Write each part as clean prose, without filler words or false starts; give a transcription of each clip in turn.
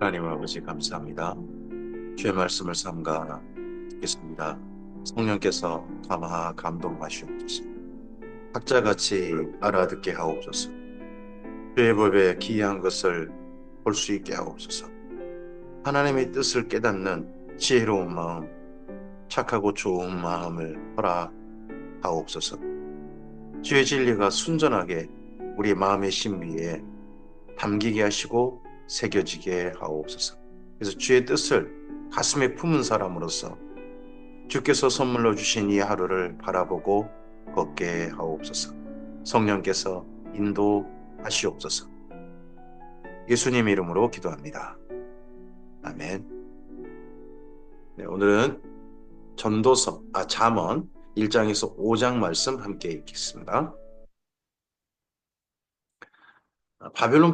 하나님 아버지 감사합니다. 주의 말씀을 삼가 듣겠습니다. 성령께서 감화 감동하시옵소서. 학자같이 알아듣게 하옵소서. 주의 법에 기이한 것을 볼 수 있게 하옵소서. 하나님의 뜻을 깨닫는 지혜로운 마음, 착하고 좋은 마음을 허락하옵소서. 주의 진리가 순전하게 우리 마음의 심리에 담기게 하시고 새겨지게 하옵소서. 그래서 주의 뜻을 가슴에 품은 사람으로서 주께서 선물로 주신 이 하루를 바라보고 걷게 하옵소서. 성령께서 인도하시옵소서. 예수님 이름으로 기도합니다. 아멘. 네, 오늘은 잠언 1장에서 5장 말씀 함께 읽겠습니다. 바벨론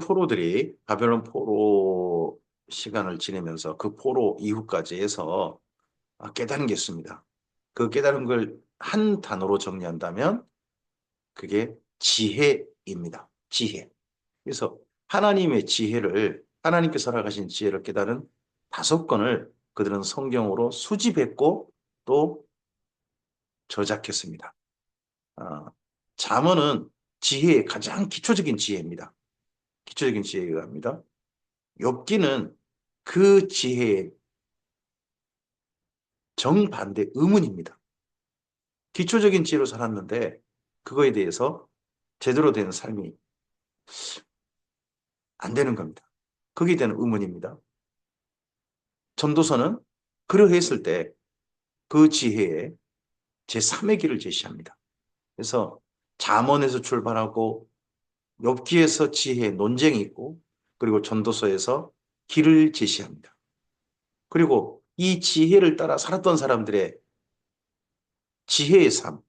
포로 시간을 지내면서 그 포로 이후까지 해서 깨달은 게 있습니다. 그 깨달은 걸 한 단어로 정리한다면 그게 지혜입니다. 지혜. 그래서 하나님께서 허락하신 지혜를 깨달은 5권을 그들은 성경으로 수집했고 또 저작했습니다. 잠언은 지혜의 가장 기초적인 지혜입니다. 기초적인 지혜가 합니다. 욥기는 그 지혜의 정반대 의문입니다. 기초적인 지혜로 살았는데 그거에 대해서 제대로 된 삶이 안 되는 겁니다. 거기에 대한 의문입니다. 전도서는 그러했을 때 그 지혜에 제3의 길을 제시합니다. 그래서 잠언에서 출발하고 욥기에서 지혜의 논쟁이 있고 그리고 전도서에서 길을 제시합니다. 그리고 이 지혜를 따라 살았던 사람들의 지혜의 삶,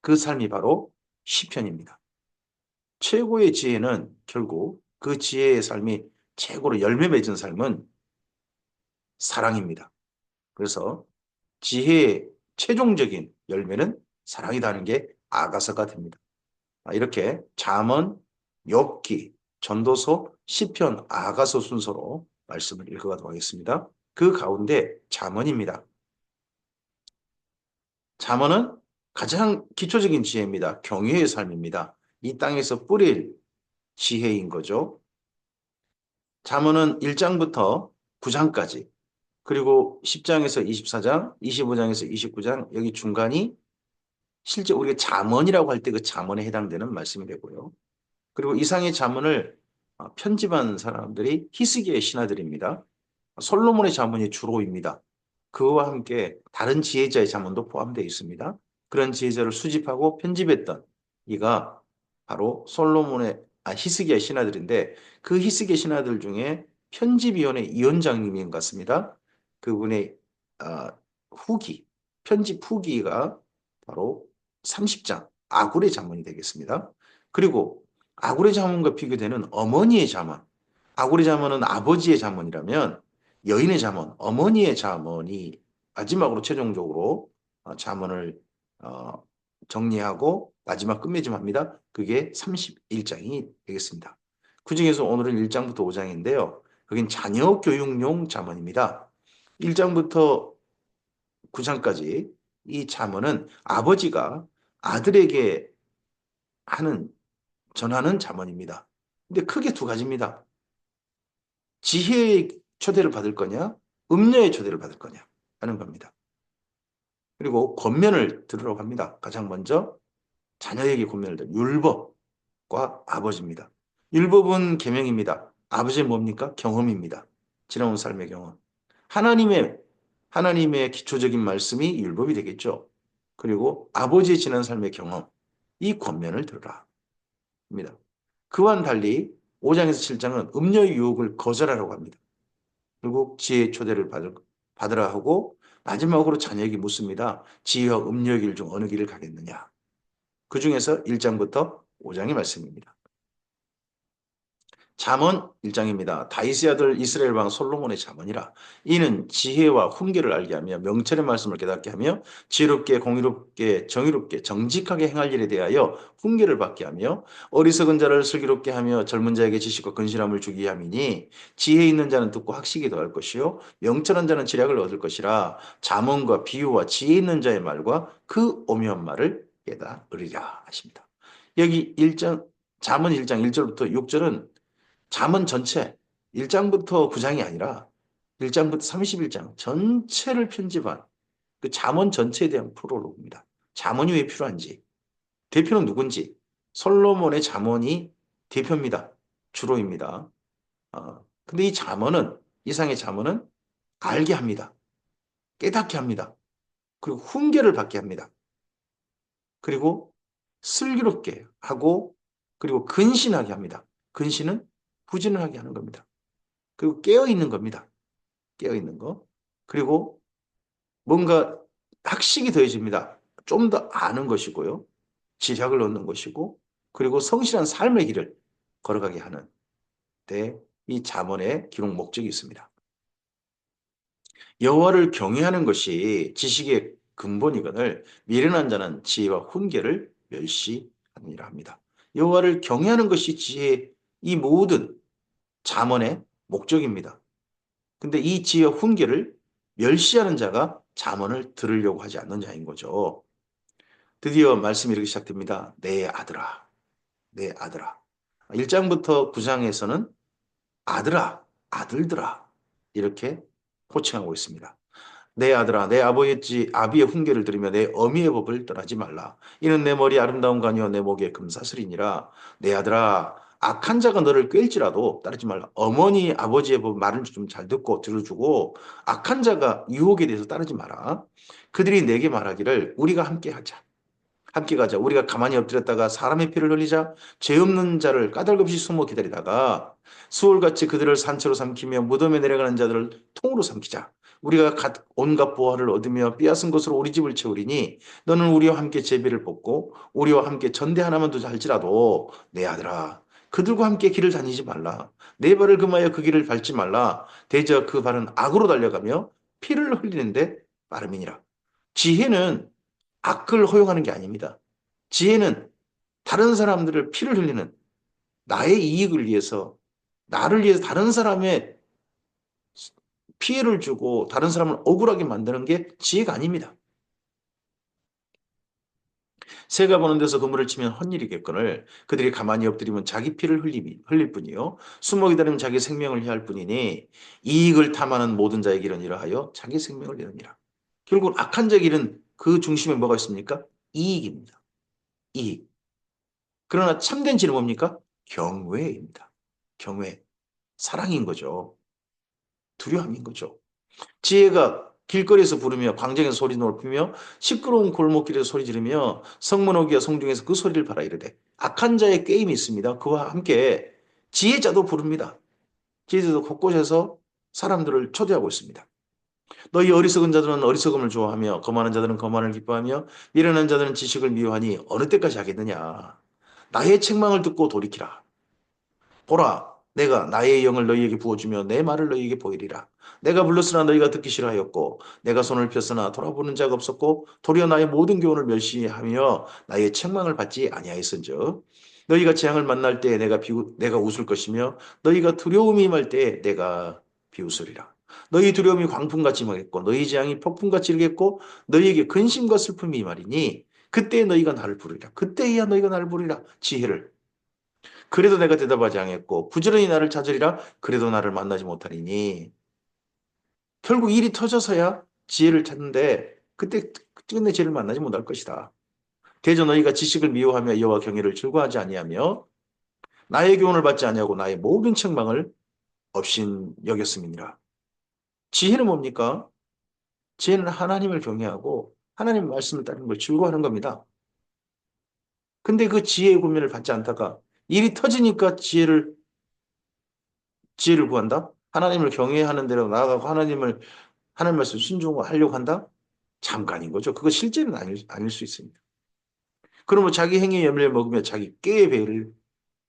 그 삶이 바로 시편입니다. 최고의 지혜는 결국 그 지혜의 삶이 최고로 열매 맺은 삶은 사랑입니다. 그래서 지혜의 최종적인 열매는 사랑이라는 게 아가서가 됩니다. 이렇게 잠언, 욥기, 전도서, 시편, 아가서 순서로 말씀을 읽어가도록 하겠습니다. 그 가운데 잠언입니다. 잠언은 가장 기초적인 지혜입니다. 경외의 삶입니다. 이 땅에서 뿌릴 지혜인 거죠. 잠언은 1장부터 9장까지 그리고 10장에서 24장, 25장에서 29장 여기 중간이 실제 우리가 잠언이라고 할 때 그 잠언에 해당되는 말씀이 되고요. 그리고 이상의 잠언을 편집한 사람들이 히스기야의 신하들입니다. 솔로몬의 잠언이 주로입니다. 그와 함께 다른 지혜자의 잠언도 포함되어 있습니다. 그런 지혜자를 수집하고 편집했던 이가 바로 히스기야 신하들인데 그 히스기야 신하들 중에 편집위원회 위원장님인 것 같습니다. 그분의 아, 편집 후기가 바로 30장 아굴의 잠언이 되겠습니다. 그리고 아굴의 잠언과 비교되는 어머니의 잠언. 아굴의 잠언은 아버지의 잠언이라면 여인의 잠언, 어머니의 잠언이 마지막으로 최종적으로 잠언을 정리하고 마지막 끝맺음합니다. 그게 31장이 되겠습니다. 그중에서 오늘은 1장부터 5장인데요. 거긴 자녀 교육용 잠언입니다. 1장부터 9장까지 이 잠언은 아버지가 아들에게 하는 전하는 잠언입니다. 근데 크게 두 가지입니다. 지혜의 초대를 받을 거냐, 음녀의 초대를 받을 거냐 하는 겁니다. 그리고 권면을 들으라고 합니다. 가장 먼저 자녀에게 권면을 들어 율법과 아버지입니다. 율법은 계명입니다. 아버지는 뭡니까? 경험입니다. 지나온 삶의 경험. 하나님의 하나님의 기초적인 말씀이 율법이 되겠죠. 그리고 아버지의 지난 삶의 경험, 이 권면을 들으라 합니다. 그와는 달리 5장에서 7장은 음녀의 유혹을 거절하라고 합니다. 결국 지혜의 초대를 받으라 하고 마지막으로 자녀에게 묻습니다. 지혜와 음녀의 길 중 어느 길을 가겠느냐. 그 중에서 1장부터 5장의 말씀입니다. 잠언 1장입니다. 다윗의 아들 이스라엘 왕 솔로몬의 잠언이라. 이는 지혜와 훈계를 알게 하며 명철의 말씀을 깨닫게 하며 지혜롭게 공의롭게 정의롭게 정직하게 행할 일에 대하여 훈계를 받게 하며 어리석은 자를 슬기롭게 하며 젊은 자에게 지식과 근실함을 주게 함이니 지혜 있는 자는 듣고 학식이 더할 것이요 명철한 자는 지략을 얻을 것이라. 잠언과 비유와 지혜 있는 자의 말과 그 오묘한 말을 깨달으리라 하십니다. 여기 1장 잠언 1장 1절부터 6절은 잠언 전체 1장부터 9장이 아니라 1장부터 31장 전체를 편집한 그 잠언 전체에 대한 프롤로그입니다. 잠언이 왜 필요한지, 대표는 누군지, 솔로몬의 잠언이 대표입니다. 주로입니다. 근데 이 잠언은, 이상의 잠언은 알게 합니다. 깨닫게 합니다. 그리고 훈계를 받게 합니다. 그리고 슬기롭게 하고, 그리고 근신하게 합니다. 근신은 부지런하게 하는 겁니다. 그리고 깨어있는 겁니다. 깨어있는 거. 그리고 뭔가 학식이 더해집니다. 좀 더 아는 것이고요. 지략을 얻는 것이고, 그리고 성실한 삶의 길을 걸어가게 하는 데 이 잠언의 기록 목적이 있습니다. 여호와를 경외하는 것이 지식의 근본이거늘 미련한 자는 지혜와 훈계를 멸시하느니라 합니다. 여호와를 경외하는 것이 지혜의 이 모든 잠언의 목적입니다. 근데 이 지혜와 훈계를 멸시하는 자가 잠언을 들으려고 하지 않는 자인 거죠. 드디어 말씀이 이렇게 시작됩니다. 내 아들아, 내 아들아. 1장부터 9장에서는 아들아, 아들들아 이렇게 호칭하고 있습니다. 내 아들아, 내 아비의 훈계를 들으며 내 어미의 법을 떠나지 말라. 이는 내 머리 아름다운 가니요 내 목에 금사슬이니라. 내 아들아, 악한 자가 너를 꿰일지라도 따르지 말라. 어머니, 아버지의 법 말을 좀 잘 듣고 들어주고 악한 자가 유혹에 대해서 따르지 마라. 그들이 내게 말하기를 우리가 함께 하자. 함께 가자. 우리가 가만히 엎드렸다가 사람의 피를 흘리자. 죄 없는 자를 까닭없이 숨어 기다리다가 수월같이 그들을 산채로 삼키며 무덤에 내려가는 자들을 통으로 삼키자. 우리가 온갖 보화를 얻으며 빼앗은 것으로 우리 집을 채우리니 너는 우리와 함께 제비를 뽑고 우리와 함께 전대 하나만 두자 할지라도 내 아들아 그들과 함께 길을 다니지 말라. 내 발을 금하여 그 길을 밟지 말라. 대저 그 발은 악으로 달려가며 피를 흘리는데 빠름이니라. 지혜는 악을 허용하는 게 아닙니다. 지혜는 다른 사람들을 피를 흘리는 나의 이익을 위해서, 나를 위해서 다른 사람의 피해를 주고 다른 사람을 억울하게 만드는 게 지혜가 아닙니다. 새가 보는 데서 그물을 치면 헛일이겠거늘 그들이 가만히 엎드리면 자기 피를 흘릴 뿐이요 숨어 기다리면 자기 생명을 해할 뿐이니 이익을 탐하는 모든 자의 길은 이러하여 자기 생명을 내느니라. 결국 악한 자의 길은 그 중심에 뭐가 있습니까? 이익입니다. 이익. 그러나 참된 지는 뭡니까? 경외입니다. 경외. 사랑인 거죠. 두려움인 거죠. 지혜가 길거리에서 부르며 광장에서 소리 높이며 시끄러운 골목길에서 소리 지르며 성문호기와 성중에서 그 소리를 바라 이르되 악한 자의 꾀임이 있습니다. 그와 함께 지혜자도 부릅니다. 지혜자도 곳곳에서 사람들을 초대하고 있습니다. 너희 어리석은 자들은 어리석음을 좋아하며 거만한 자들은 거만을 기뻐하며 미련한 자들은 지식을 미워하니 어느 때까지 하겠느냐. 나의 책망을 듣고 돌이키라. 보라, 내가 나의 영을 너희에게 부어주며 내 말을 너희에게 보이리라. 내가 불렀으나 너희가 듣기 싫어하였고 내가 손을 폈으나 돌아보는 자가 없었고 도리어 나의 모든 교훈을 멸시하며 나의 책망을 받지 아니하였은즉 너희가 재앙을 만날 때 내가 웃을 것이며 너희가 두려움이 임할 때 내가 비웃으리라. 너희 두려움이 광풍같이 임하겠고 너희 재앙이 폭풍같이 일겠고 너희에게 근심과 슬픔이 임하리니 그때 너희가 나를 부르리라. 그때야 너희가 나를 부르리라. 지혜를. 그래도 내가 대답하지 않겠고 부지런히 나를 찾으리라. 그래도 나를 만나지 못하리니 결국 일이 터져서야 지혜를 찾는데 그때 끝내 지혜를 만나지 못할 것이다. 대저 너희가 지식을 미워하며 여호와 경외를 즐거워하지 아니하며 나의 교훈을 받지 아니하고 나의 모든 책망을 없인 여겼음이니라. 지혜는 뭡니까? 지혜는 하나님을 경외하고 하나님의 말씀을 따르는 걸 즐거워하는 겁니다. 근데 그 지혜의 고민을 받지 않다가 일이 터지니까 지혜를 구한다? 하나님을 경외하는 대로 나아가고 하나님 말씀 순종하려고 한다? 잠깐인 거죠. 그거 실제는 아닐 수 있습니다. 그러면 자기 행위의 열매를 먹으며 자기 꾀의 배를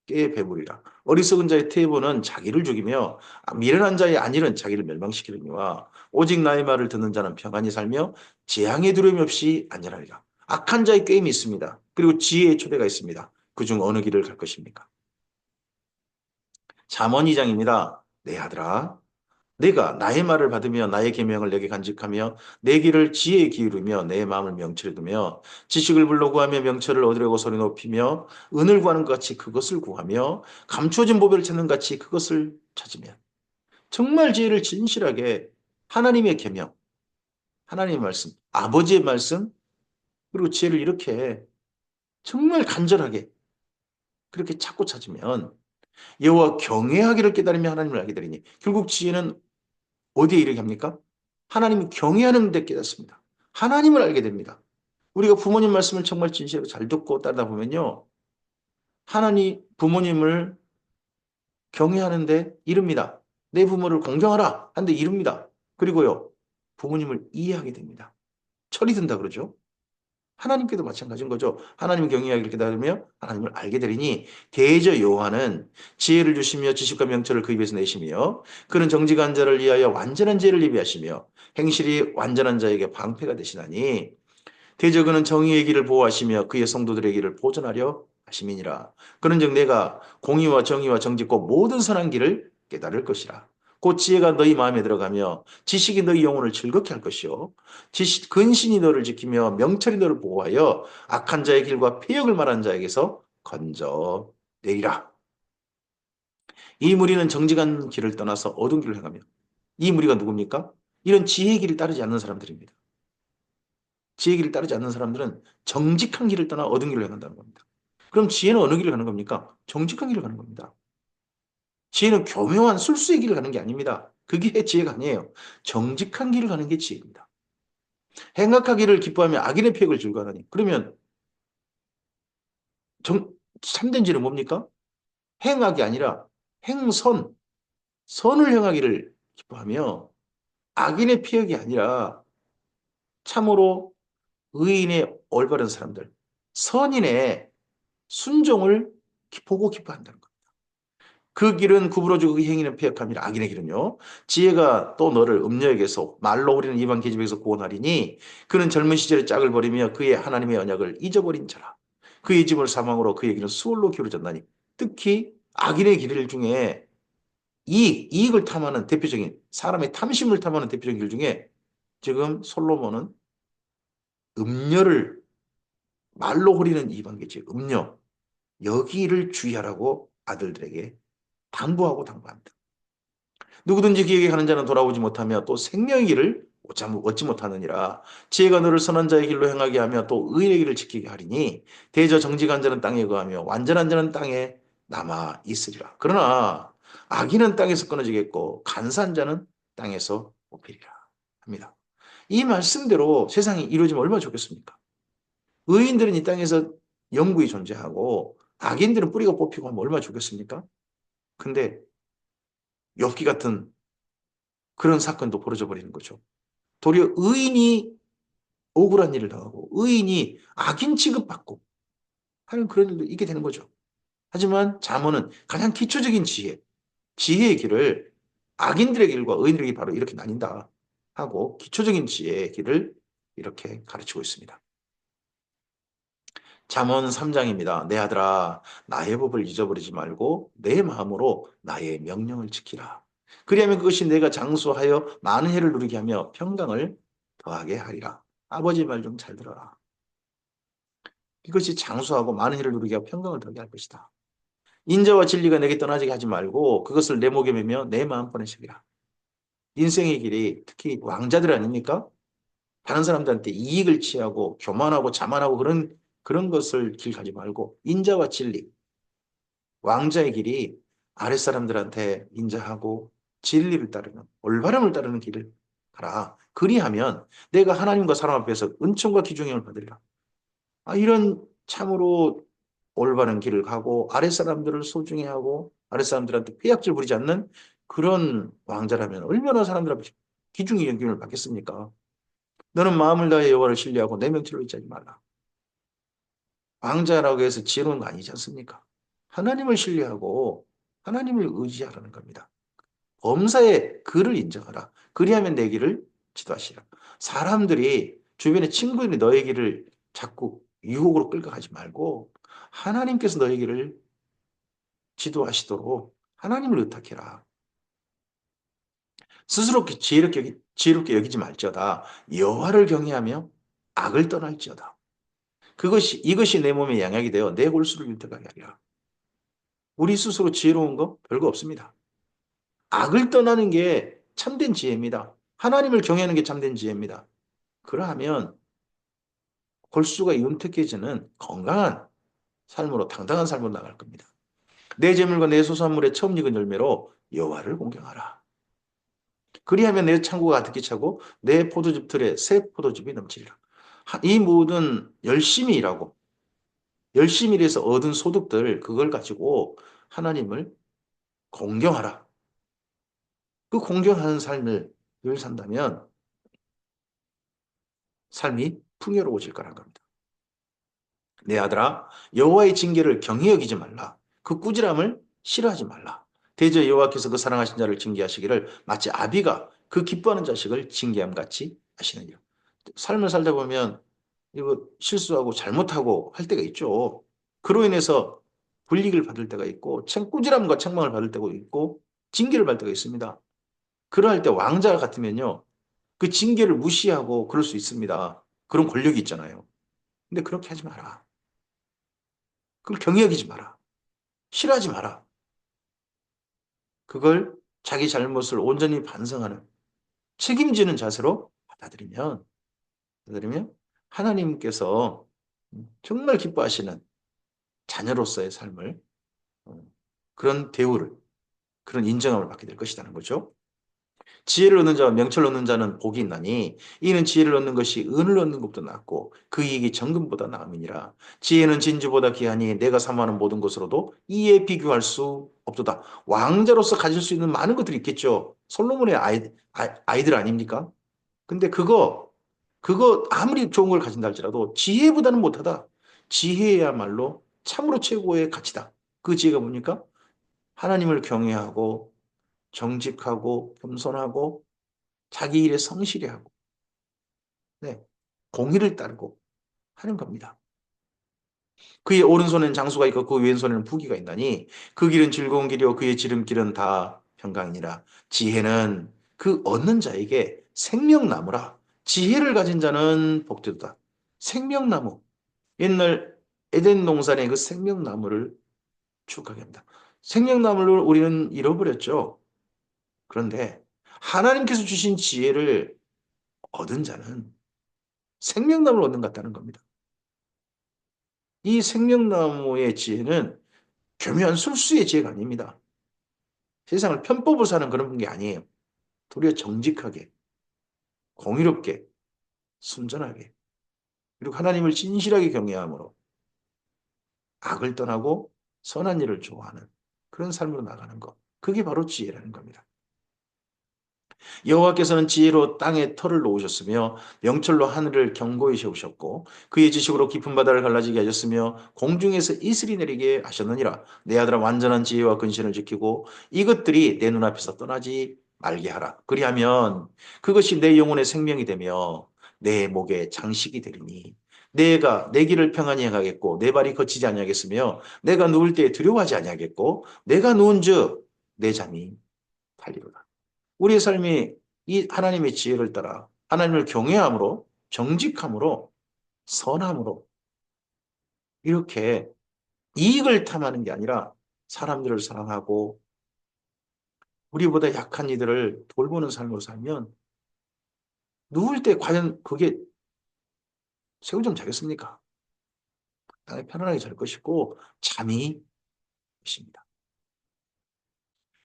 깨 배부리라. 어리석은 자의 태보는 자기를 죽이며 미련한 자의 안일은 자기를 멸망시키느니와 오직 나의 말을 듣는 자는 평안히 살며 재앙의 두려움이 없이 안전하리라. 악한 자의 꾀임이 있습니다. 그리고 지혜의 초대가 있습니다. 그중 어느 길을 갈 것입니까? 잠언 2장입니다. 내 아들아, 내가 나의 말을 받으며 나의 계명을 내게 간직하며 내 길을 지혜에 기울이며 내 마음을 명철에 두며 지식을 불러 구하며 명철을 얻으려고 소리 높이며 은을 구하는 것 같이 그것을 구하며 감추어진 보배를 찾는 것 같이 그것을 찾으면 정말 지혜를 진실하게 하나님의 계명, 하나님의 말씀, 아버지의 말씀, 그리고 지혜를 이렇게 정말 간절하게 그렇게 찾고 찾으면 여호와 경외하기를 깨달으며 하나님을 알게 되리니 결국 지혜는 어디에 이르게 합니까? 하나님을 경외하는 데 깨닫습니다. 하나님을 알게 됩니다. 우리가 부모님 말씀을 정말 진실로 잘 듣고 따르다 보면요. 하나님, 부모님을 경외하는데 이릅니다. 내 부모를 공경하라 하는데 이릅니다. 그리고요. 부모님을 이해하게 됩니다. 철이 든다 그러죠. 하나님께도 마찬가지인 거죠. 하나님 경외하기를 깨달으며 하나님을 알게 되리니 대저 여호와는 지혜를 주시며 지식과 명철을 그 입에서 내시며 그는 정직한 자를 위하여 완전한 지혜를 예비하시며 행실이 완전한 자에게 방패가 되시나니 대저 그는 정의의 길을 보호하시며 그의 성도들의 길을 보존하려 하심이니라. 그런즉 내가 공의와 정의와 정직과 모든 선한 길을 깨달을 것이라. 곧 지혜가 너희 마음에 들어가며 지식이 너희 영혼을 즐겁게 할 것이요 근신이 너를 지키며 명철이 너를 보호하여 악한 자의 길과 폐역을 말하는 자에게서 건져내리라. 이 무리는 정직한 길을 떠나서 어두운 길을 행하며 이 무리가 누굽니까? 이런 지혜의 길을 따르지 않는 사람들입니다. 지혜의 길을 따르지 않는 사람들은 정직한 길을 떠나 어두운 길을 행한다는 겁니다. 그럼 지혜는 어느 길을 가는 겁니까? 정직한 길을 가는 겁니다. 지혜는 교묘한 술수의 길을 가는 게 아닙니다. 그게 지혜가 아니에요. 정직한 길을 가는 게 지혜입니다. 행악하기를 기뻐하며 악인의 폐역을 즐거워하니 그러면 참된 지혜는 뭡니까? 행악이 아니라 행선, 선을 행하기를 기뻐하며 악인의 폐역이 아니라 참으로 의인의 올바른 사람들, 선인의 순종을 보고 기뻐한다는 것. 그 길은 구부러지고 그 행위는 폐역함이라. 악인의 길은요. 지혜가 또 너를 음녀에게서 말로 우리는 이방 계집에서 구원하리니 그는 젊은 시절에 짝을 버리며 그의 하나님의 언약을 잊어버린 자라. 그의 집을 사망으로 그의 길은 수월로 기울어졌나니 특히 악인의 길 중에 이익을 탐하는 대표적인 사람의 탐심을 탐하는 대표적인 길 중에 지금 솔로몬은 음녀를 말로 후리는 이방 계집 음녀 여기를 주의하라고 아들들에게 당부합니다. 누구든지 그에게 가는 자는 돌아오지 못하며 또 생명의 길을 얻지 못하느니라. 지혜가 너를 선한 자의 길로 행하게 하며 또 의의 길을 지키게 하리니 대저 정직한 자는 땅에 거하며 완전한 자는 땅에 남아 있으리라. 그러나 악인은 땅에서 끊어지겠고 간사한 자는 땅에서 뽑히리라 합니다. 이 말씀대로 세상이 이루어지면 얼마나 좋겠습니까? 의인들은 이 땅에서 영구히 존재하고 악인들은 뿌리가 뽑히고 하면 얼마나 좋겠습니까? 근데 욥기 같은 그런 사건도 벌어져 버리는 거죠. 도리어 의인이 억울한 일을 당하고 의인이 악인 취급받고 하는 그런 일도 있게 되는 거죠. 하지만 잠언은 가장 기초적인 지혜의 길을 악인들의 길과 의인들의 길 바로 이렇게 나뉜다 하고 기초적인 지혜의 길을 이렇게 가르치고 있습니다. 잠언 3장입니다. 내 아들아 나의 법을 잊어버리지 말고 내 마음으로 나의 명령을 지키라. 그리하면 그것이 내가 장수하여 많은 해를 누리게 하며 평강을 더하게 하리라. 아버지 말 좀 잘 들어라. 이것이 장수하고 많은 해를 누리게 하고 평강을 더하게 할 것이다. 인자와 진리가 내게 떠나지게 하지 말고 그것을 내 목에 매며 내 마음판에 새기라. 인생의 길이 특히 왕자들 아닙니까? 다른 사람들한테 이익을 취하고 교만하고 자만하고 그런 것을 길 가지 말고 인자와 진리, 왕자의 길이 아랫사람들한테 인자하고 진리를 따르는 올바름을 따르는 길을 가라. 그리하면 내가 하나님과 사람 앞에서 은총과 기중형을 받으리라. 이런 참으로 올바른 길을 가고 아랫사람들을 소중히 하고 아랫사람들한테 폐악질 부리지 않는 그런 왕자라면 얼마나 사람들 앞에 기중의 여김을 받겠습니까? 너는 마음을 다해 여호와를 신뢰하고 내 명철을 잊지 말라. 왕자라고 해서 지혜로운 거 아니지 않습니까? 하나님을 신뢰하고 하나님을 의지하라는 겁니다. 범사의 그를 인정하라. 그리하면 내 길을 지도하시라. 사람들이 주변의 친구들이 너의 길을 자꾸 유혹으로 끌고 가지 말고 하나님께서 너의 길을 지도하시도록 하나님을 의탁해라. 스스로 지혜롭게 여기지 말지어다. 여호와를 경외하며 악을 떠날지어다. 이것이 내 몸에 양약이 되어 내 골수를 윤택하게 하리라. 우리 스스로 지혜로운 거 별거 없습니다. 악을 떠나는 게 참된 지혜입니다. 하나님을 경외하는 게 참된 지혜입니다. 그러하면 골수가 윤택해지는 건강한 삶으로 당당한 삶으로 나갈 겁니다. 내 재물과 내 소산물의 처음 익은 열매로 여호와를 공경하라. 그리하면 내 창고가 가득히 차고 내 포도즙 틀에 새 포도즙이 넘치리라. 이 모든 열심히 일하고 열심히 일해서 얻은 소득들 그걸 가지고 하나님을 공경하라. 그 공경하는 삶을 늘 산다면 삶이 풍요로워질 거란 겁니다. 내 아들아 여호와의 징계를 경히 여기지 말라. 그 꾸지람을 싫어하지 말라. 대저 여호와께서 그 사랑하신 자를 징계하시기를 마치 아비가 그 기뻐하는 자식을 징계함 같이 하시느니라. 삶을 살다 보면 이거 실수하고 잘못하고 할 때가 있죠. 그로 인해서 불이익을 받을 때가 있고 꾸지람과 책망을 받을 때가 있고 징계를 받을 때가 있습니다. 그러할 때 왕자 같으면요. 그 징계를 무시하고 그럴 수 있습니다. 그런 권력이 있잖아요. 근데 그렇게 하지 마라. 그걸 경히 여기지 마라. 싫어하지 마라. 그걸 자기 잘못을 온전히 반성하는 책임지는 자세로 받아들이면 하나님께서 정말 기뻐하시는 자녀로서의 삶을 그런 대우를 그런 인정함을 받게 될 것이라는 거죠. 지혜를 얻는 자와 명철을 얻는 자는 복이 있나니 이는 지혜를 얻는 것이 은을 얻는 것보다 낫고 그 이익이 정금보다 나음이니라. 지혜는 진주보다 귀하니 내가 사모하는 모든 것으로도 이에 비교할 수 없도다. 왕자로서 가질 수 있는 많은 것들이 있겠죠. 솔로몬의 아이들 아닙니까? 근데 그거 아무리 좋은 걸 가진다 할지라도 지혜보다는 못하다. 지혜야말로 참으로 최고의 가치다. 그 지혜가 뭡니까? 하나님을 경외하고 정직하고 겸손하고 자기 일에 성실히 하고 네, 공의를 따르고 하는 겁니다. 그의 오른손에는 장수가 있고 그 왼손에는 부귀가 있나니 그 길은 즐거운 길이요 그의 지름길은 다 평강이니라. 지혜는 그 얻는 자에게 생명나무라. 지혜를 가진 자는 복되도다. 생명나무. 옛날 에덴 동산의 그 생명나무를 추억하게 합니다. 생명나무를 우리는 잃어버렸죠. 그런데 하나님께서 주신 지혜를 얻은 자는 생명나무를 얻는 것 같다는 겁니다. 이 생명나무의 지혜는 교묘한 술수의 지혜가 아닙니다. 세상을 편법으로 사는 그런 게 아니에요. 도리어 정직하게, 공의롭게, 순전하게, 그리고 하나님을 진실하게 경외함으로 악을 떠나고 선한 일을 좋아하는 그런 삶으로 나가는 것. 그게 바로 지혜라는 겁니다. 여호와께서는 지혜로 땅에 터를 놓으셨으며 명철로 하늘을 견고히 세우셨고 그의 지식으로 깊은 바다를 갈라지게 하셨으며 공중에서 이슬이 내리게 하셨느니라. 내 아들아 완전한 지혜와 근신을 지키고 이것들이 내 눈앞에서 떠나지 말게 하라. 그리하면 그것이 내 영혼의 생명이 되며 내 목의 장식이 되리니 내가 내 길을 평안히 행하겠고 내 발이 거치지 아니하겠으며 내가 누울 때에 두려워하지 아니하겠고 내가 누운즉 내 잠이 달리로다. 우리의 삶이 이 하나님의 지혜를 따라 하나님을 경외함으로 정직함으로 선함으로 이렇게 이익을 탐하는 게 아니라 사람들을 사랑하고 우리보다 약한 이들을 돌보는 삶으로 살면 누울 때 과연 그게 새우잠 자겠습니까? 당연히 편안하게 잘 것이고 잠이 것입니다.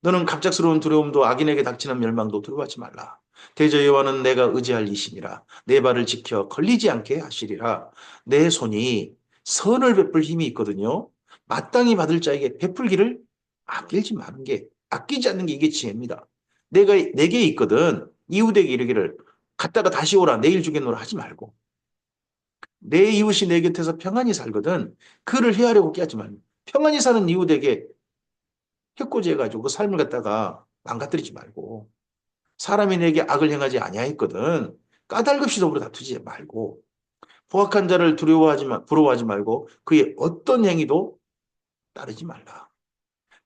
너는 갑작스러운 두려움도 악인에게 닥치는 멸망도 두려워하지 말라. 대저 여호와는 내가 의지할 이시니라. 내 발을 지켜 걸리지 않게 하시리라. 내 손이 선을 베풀 힘이 있거든요. 마땅히 받을 자에게 베풀기를 아끼지 않는 게 이게 지혜입니다. 내게 있거든 이웃에게 이르기를 갔다가 다시 오라 내일 주겠노라 하지 말고 내 이웃이 내 곁에서 평안히 살거든 그를 해하려고 깨하지 말고 평안히 사는 이웃에게 해코지해가지고 그 삶을 갖다가 망가뜨리지 말고 사람이 내게 악을 행하지 아니하였거든. 까닭없이 더불어 다투지 말고 포악한 자를 부러워하지 말고 그의 어떤 행위도 따르지 말라.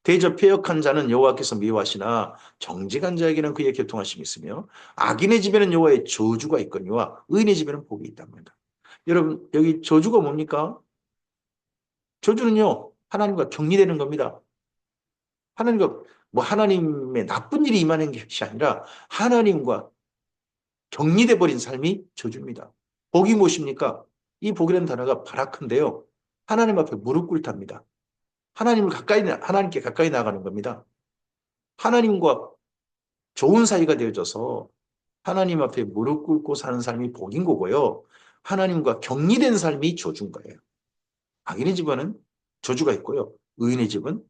대저 패역한 자는 여호와께서 미워하시나 정직한 자에게는 그의 교통하심이 있으며 악인의 집에는 여호와의 저주가 있거니와 의인의 집에는 복이 있답니다. 여러분 여기 저주가 뭡니까? 저주는요 하나님과 격리되는 겁니다. 하나님과 하나님의 나쁜 일이 임하는 것이 아니라 하나님과 격리돼 버린 삶이 저주입니다. 복이 무엇입니까? 이 복이라는 단어가 바라크인데요. 하나님 앞에 무릎 꿇답니다. 하나님께 가까이 나가는 겁니다. 하나님과 좋은 사이가 되어져서 하나님 앞에 무릎 꿇고 사는 삶이 복인 거고요. 하나님과 격리된 삶이 저주인 거예요. 악인의 집안은 저주가 있고요. 의인의 집은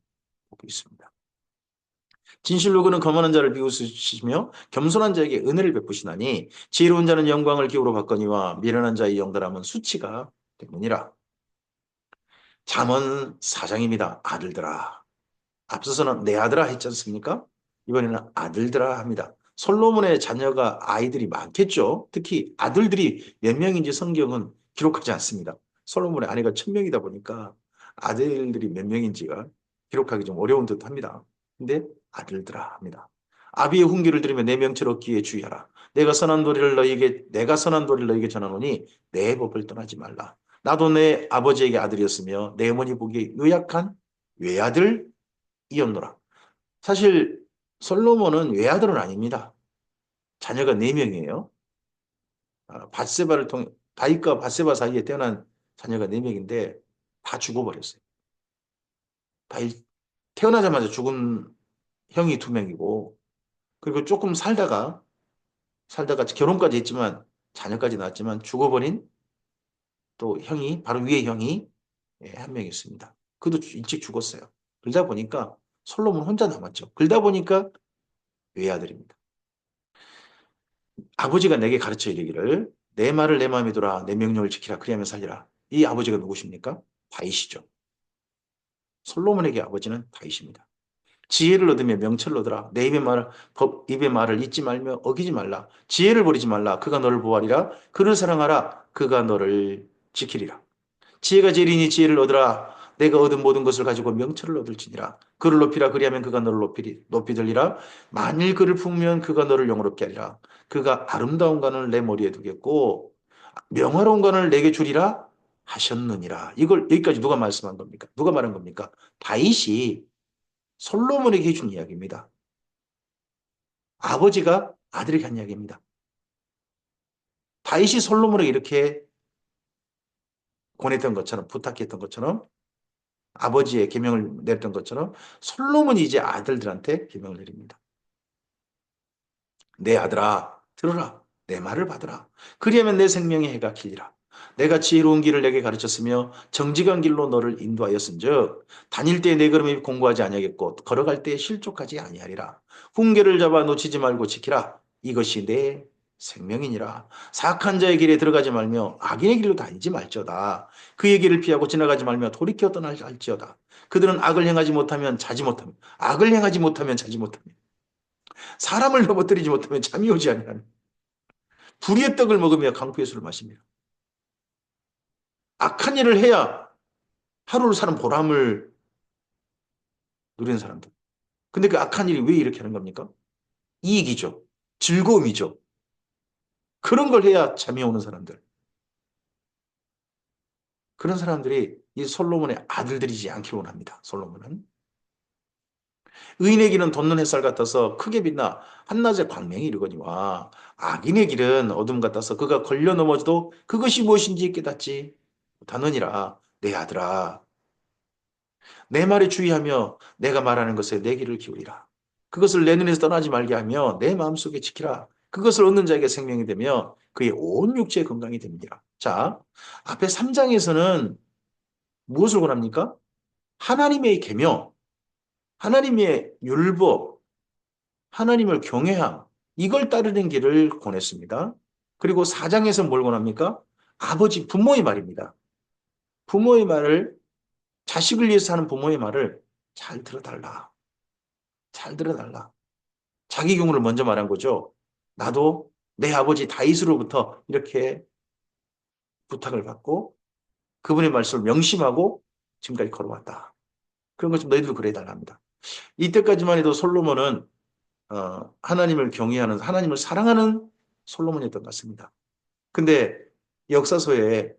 복이 있습니다. 진실로 그는 거만한 자를 비웃으시며 겸손한 자에게 은혜를 베푸시나니 지혜로운 자는 영광을 기호로 받거니와 미련한 자의 영달함은 수치가 되느니라. 잠언 4장입니다. 아들들아. 앞서서는 내 아들아 했지 않습니까? 이번에는 아들들아 합니다. 솔로몬의 자녀가 아이들이 많겠죠. 특히 아들들이 몇 명인지 성경은 기록하지 않습니다. 솔로몬의 아내가 1000명이다 보니까 아들들이 몇 명인지가 기록하기 좀 어려운 듯 합니다. 근데 아들들아 합니다. 아비의 훈계를 들으며 내 명철 얻기에 주의하라. 내가 선한 도리를 너에게 전하노니 내 법을 떠나지 말라. 나도 내 아버지에게 아들이었으며 내 어머니 보기에 요약한 외아들이었노라. 사실 솔로몬은 외아들은 아닙니다. 자녀가 4명이에요. 다윗과 밧세바 사이에 태어난 자녀가 4명인데 다 죽어버렸어요. 다윗 태어나자마자 죽은 형이 2명이고 그리고 조금 살다가 결혼까지 했지만 자녀까지 낳았지만 죽어버린 또 형이 바로 위에 형이 한 명 있습니다. 그도 일찍 죽었어요. 그러다 보니까 솔로몬 혼자 남았죠. 그러다 보니까 외아들입니다. 아버지가 내게 가르쳐 이르기를 내 말을 내 마음에 두라 내 명령을 지키라 그리하면 살리라. 이 아버지가 누구십니까? 다윗이죠. 솔로몬에게 아버지는 다윗입니다. 지혜를 얻으며 명철을 얻으라. 내 입의 말을 잊지 말며 어기지 말라. 지혜를 버리지 말라. 그가 너를 보호하리라. 그를 사랑하라. 그가 너를 지키리라. 지혜가 제일이니 지혜를 얻으라. 내가 얻은 모든 것을 가지고 명철을 얻을지니라. 그를 높이라. 그리하면 그가 너를 높이 들리라. 만일 그를 품으면 그가 너를 영화롭게 하리라. 그가 아름다운 관을 내 머리에 두겠고 명화로운 관을 내게 주리라 하셨느니라. 이걸 여기까지 누가 말씀한 겁니까? 누가 말한 겁니까? 다윗이 솔로몬에게 해준 이야기입니다. 아버지가 아들에게 한 이야기입니다. 다윗이 솔로몬에게 이렇게 권했던 것처럼 부탁했던 것처럼 아버지의 계명을 내렸던 것처럼 솔로몬이 이제 아들들한테 계명을 내립니다. 내 아들아 들어라. 내 말을 받으라. 그리하면 내 생명의 해가 길리라. 내가 지혜로운 길을 내게 가르쳤으며 정직한 길로 너를 인도하였은즉 다닐 때에 내 걸음에 공고하지 아니하겠고 걸어갈 때에 실족하지 아니하리라. 훈계를 잡아 놓치지 말고 지키라. 이것이 내 생명이니라. 사악한 자의 길에 들어가지 말며 악인의 길로 다니지 말지어다. 그의 길을 피하고 지나가지 말며 돌이켜 떠날지어다. 그들은 악을 행하지 못하면 자지 못하며 악을 행하지 못하면 자지 못하며 사람을 넘어뜨리지 못하면 잠이 오지 아니하며 불의의 떡을 먹으며 강포의 술을 마시며 악한 일을 해야 하루를 사는 보람을 누리는 사람들. 근데 그 악한 일이 왜 이렇게 하는 겁니까? 이익이죠. 즐거움이죠. 그런 걸 해야 잠이 오는 사람들. 그런 사람들이 이 솔로몬의 아들들이지 않기를 원합니다. 솔로몬은. 의인의 길은 돋는 햇살 같아서 크게 빛나 한낮에 광명이 이르거니와 악인의 길은 어둠 같아서 그가 걸려 넘어져도 그것이 무엇인지 깨닫지 못하느니라. 내 아들아 내 말에 주의하며 내가 말하는 것에 내 귀를 기울이라. 그것을 내 눈에서 떠나지 말게 하며 내 마음속에 지키라. 그것을 얻는 자에게 생명이 되며 그의 온 육체의 건강이 됩니다. 자, 앞에 3장에서는 무엇을 권합니까? 하나님의 계명, 하나님의 율법, 하나님을 경외함, 이걸 따르는 길을 권했습니다. 그리고 4장에서 뭘 권합니까? 부모의 말입니다. 부모의 말을 자식을 위해서 하는 부모의 말을 잘 들어달라. 잘 들어달라. 자기 경우를 먼저 말한 거죠. 나도 내 아버지 다윗으로부터 이렇게 부탁을 받고 그분의 말씀을 명심하고 지금까지 걸어왔다. 그런 것 좀 너희들도 그래야 달라 합니다. 이때까지만 해도 솔로몬은 하나님을 경외하는, 하나님을 사랑하는 솔로몬이었던 것 같습니다. 근데 역사서에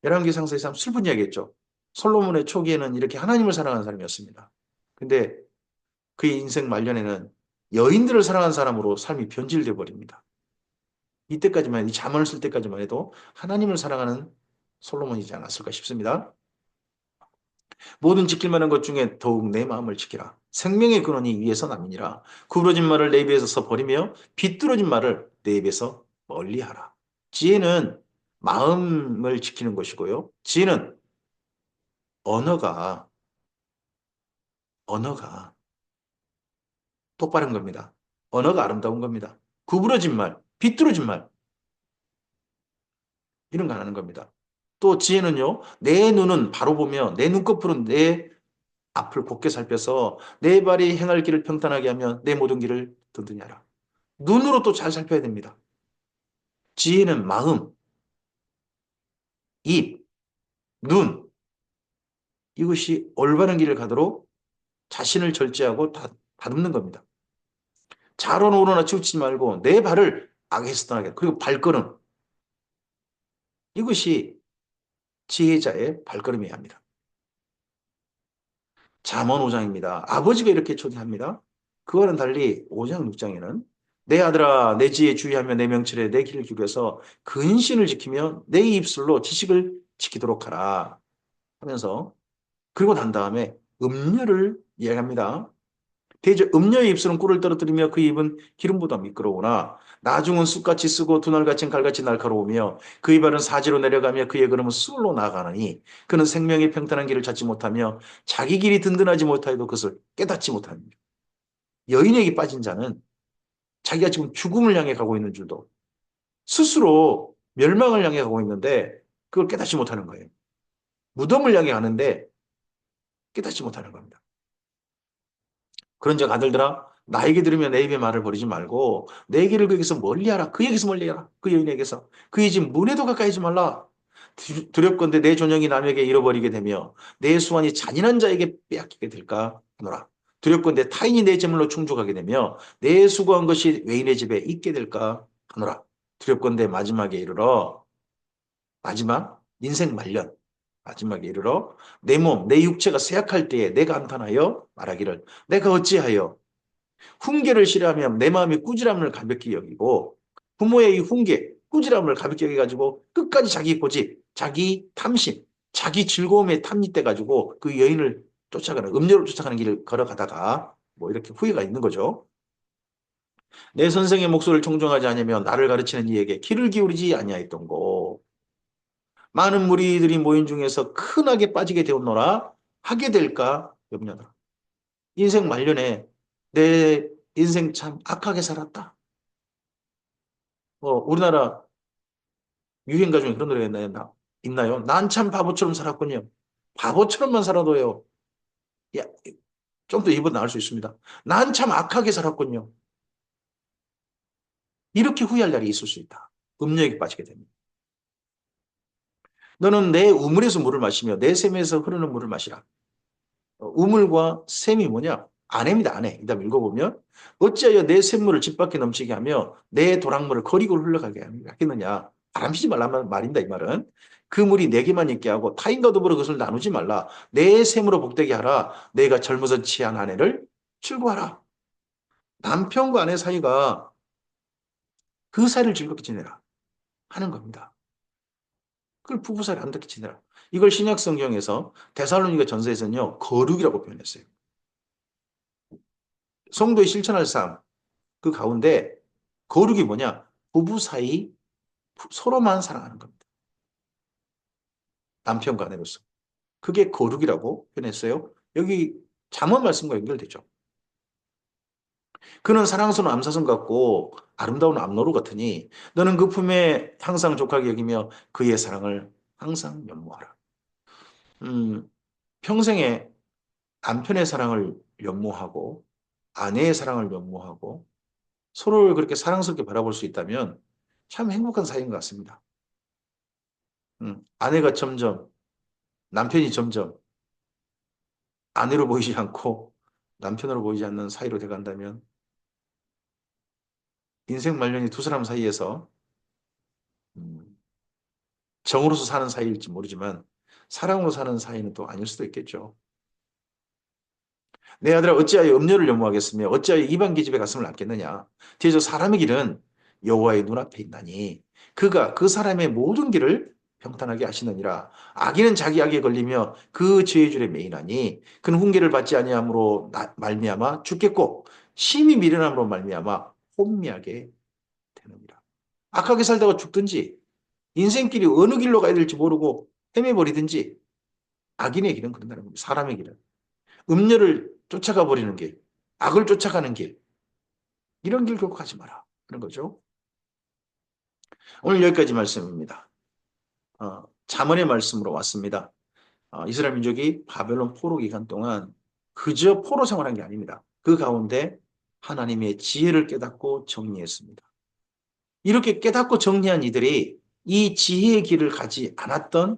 열왕기상서에 참 슬픈 이야기였죠. 솔로몬의 초기에는 이렇게 하나님을 사랑하는 사람이었습니다. 근데 그의 인생 말년에는 여인들을 사랑하는 사람으로 삶이 변질되어 버립니다. 이때까지만 해도, 이 잠언을 쓸 때까지만 해도 하나님을 사랑하는 솔로몬이지 않았을까 싶습니다. 모든 지킬 만한 것 중에 더욱 내 마음을 지키라. 생명의 근원이 위에서 남이니라. 구부러진 말을 내 입에서 버리며 비뚤어진 말을 내 입에서 멀리하라. 지혜는 마음을 지키는 것이고요. 지혜는 언어가 언어가 똑바른 겁니다. 언어가 아름다운 겁니다. 구부러진 말, 비뚤어진 말 이런 거 안 하는 겁니다. 또 지혜는요. 내 눈은 바로 보며 내 눈꺼풀은 내 앞을 곱게 살펴서 내 발이 행할 길을 평탄하게 하며 내 모든 길을 든든히 하라. 눈으로 또 잘 살펴야 됩니다. 지혜는 마음, 입, 눈 이것이 올바른 길을 가도록 자신을 절제하고 다듬는 겁니다. 좌로나 우로나 치우치지 말고 내 발을 악에서 떠나게. 그리고 발걸음. 이것이 지혜자의 발걸음이어야 합니다. 잠언 5장입니다. 아버지가 이렇게 초대합니다. 그와는 달리 5장 6장에는 내 아들아 내 지혜에 주의하며 내 명철에 내 길을 기울여서 근신을 지키며 내 입술로 지식을 지키도록 하라 하면서 그리고 난 다음에 음료를 이야기합니다. 대저 음녀의 입술은 꿀을 떨어뜨리며 그 입은 기름보다 미끄러우나 나중은 쑥같이 쓰고 두날같이 칼같이 날카로우며 그 입안은 사지로 내려가며 그의 걸음은 수울로 나아가느니 그는 생명의 평탄한 길을 찾지 못하며 자기 길이 든든하지 못하여도 그것을 깨닫지 못합니다. 여인에게 빠진 자는 자기가 지금 죽음을 향해 가고 있는 줄도 스스로 멸망을 향해 가고 있는데 그걸 깨닫지 못하는 거예요. 무덤을 향해 가는데 깨닫지 못하는 겁니다. 그런즉 아들들아 나에게 들으며 내 입의 말을 버리지 말고 내 길을 그에게서 멀리하라. 그에게서 멀리하라. 그 여인에게서. 그의 집 문에도 가까이 하지 말라. 두렵건대 내 존영이 남에게 잃어버리게 되며 내 수완이 잔인한 자에게 빼앗기게 될까 하노라. 두렵건대 타인이 내 재물로 충족하게 되며 내 수고한 것이 외인의 집에 있게 될까 하노라. 두렵건대 마지막에 이르러 마지막 인생 말년 마지막에 이르러 내 몸, 내 육체가 쇠약할 때에 내가 한탄하여 말하기를 내가 어찌하여 훈계를 싫어하면 내 마음이 꾸지람을 가볍게 여기고 부모의 이 훈계, 꾸지람을 가볍게 여기가지고 끝까지 자기 고집, 자기 탐심, 자기 즐거움에 탐닉돼가지고 그 여인을 쫓아가는, 음료를 쫓아가는 길을 걸어가다가 뭐 이렇게 후회가 있는 거죠. 내 선생의 목소리를 청종하지 않으면 나를 가르치는 이에게 귀를 기울이지 아니하였던고. 많은 무리들이 모인 중에서 큰 악에 빠지게 되었노라 하게 될까 염려하노라. 인생 말년에 내 인생 참 악하게 살았다. 우리나라 유행가 중에 그런 노래가 있나요? 난 참 바보처럼 살았군요. 바보처럼만 살아도요. 야, 좀 더 입어 나올 수 있습니다. 난 참 악하게 살았군요. 이렇게 후회할 날이 있을 수 있다. 음료에 빠지게 됩니다. 너는 내 우물에서 물을 마시며 내 샘에서 흐르는 물을 마시라. 우물과 샘이 뭐냐? 아내입니다, 아내. 이다음 읽어보면 어찌하여 내 샘물을 집 밖에 넘치게 하며 내 도랑물을 거리고로 흘러가게 하겠느냐? 바람피지 말라는 말입니다, 이 말은. 그 물이 내게만 있게 하고 타인과 더불어 그것을 나누지 말라. 내 샘으로 복되게 하라. 내가 젊어서 취한 아내를 출구하라. 남편과 아내 사이가 그 사이를 즐겁게 지내라 하는 겁니다. 그걸 부부 사이를 안좋게 지내라. 이걸 신약 성경에서 데살로니가 전서에서는요, 거룩이라고 표현했어요. 성도의 실천할 삶, 그 가운데 거룩이 뭐냐? 부부 사이 서로만 사랑하는 겁니다. 남편과 아내로서. 그게 거룩이라고 표현했어요. 여기 잠언 말씀과 연결되죠. 그는 사랑스러운 암사슴 같고 아름다운 암노루 같으니 너는 그 품에 항상 족하게 여기며 그의 사랑을 항상 연모하라. 음, 평생에 남편의 사랑을 연모하고 아내의 사랑을 연모하고 서로를 그렇게 사랑스럽게 바라볼 수 있다면 참 행복한 사이인 것 같습니다. 아내가 점점, 남편이 점점 아내로 보이지 않고 남편으로 보이지 않는 사이로 돼간다면 인생 말년이 두 사람 사이에서 음, 정으로서 사는 사이일지 모르지만 사랑으로 사는 사이는 또 아닐 수도 있겠죠. 내 아들아 어찌하여 음료를 연모하겠으며 어찌하여 이방 계집에 가슴을 놨겠느냐. 뒤에서 사람의 길은 여호와의 눈앞에 있나니 그가 그 사람의 모든 길을 평탄하게 하시느니라. 악인은 자기 악에 걸리며 그 죄의 줄에 매이나니 그는 훈계를 받지 아니함으로 말미암아 죽겠고 심히 미련함으로 말미암아 혼미하게 되느니라. 악하게 살다가 죽든지 인생길이 어느 길로 가야 될지 모르고 헤매버리든지 악인의 길은 그런다는 겁니다. 사람의 길은. 음료를 쫓아가 버리는 길, 악을 쫓아가는 길, 이런 길 결코 가지 마라. 그런 거죠. 오늘 여기까지 말씀입니다. 잠언의 말씀으로 왔습니다. 이스라엘 민족이 바벨론 포로 기간 동안 그저 포로 생활한 게 아닙니다. 그 가운데 하나님의 지혜를 깨닫고 정리했습니다. 이렇게 깨닫고 정리한 이들이 이 지혜의 길을 가지 않았던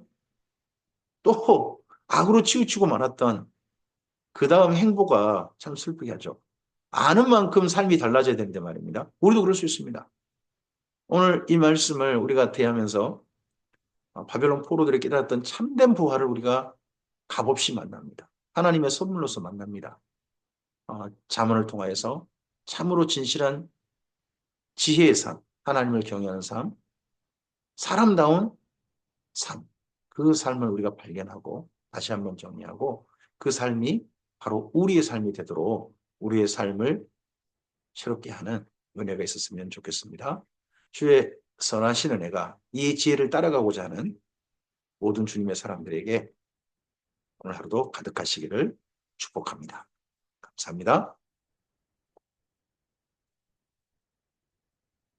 또 악으로 치우치고 말았던 그 다음 행보가 참 슬프게 하죠. 아는 만큼 삶이 달라져야 되는데 말입니다. 우리도 그럴 수 있습니다. 오늘 이 말씀을 우리가 대하면서 바벨론 포로들이 깨달았던 참된 부활을 우리가 값없이 만납니다. 하나님의 선물로서 만납니다. 잠언을 통하여서 참으로 진실한 지혜의 삶, 하나님을 경외하는 삶, 사람다운 삶, 그 삶을 우리가 발견하고 다시 한번 정리하고 그 삶이 바로 우리의 삶이 되도록 우리의 삶을 새롭게 하는 은혜가 있었으면 좋겠습니다. 주의 선하신 은혜가 이 지혜를 따라가고자 하는 모든 주님의 사람들에게 오늘 하루도 가득하시기를 축복합니다. 감사합니다.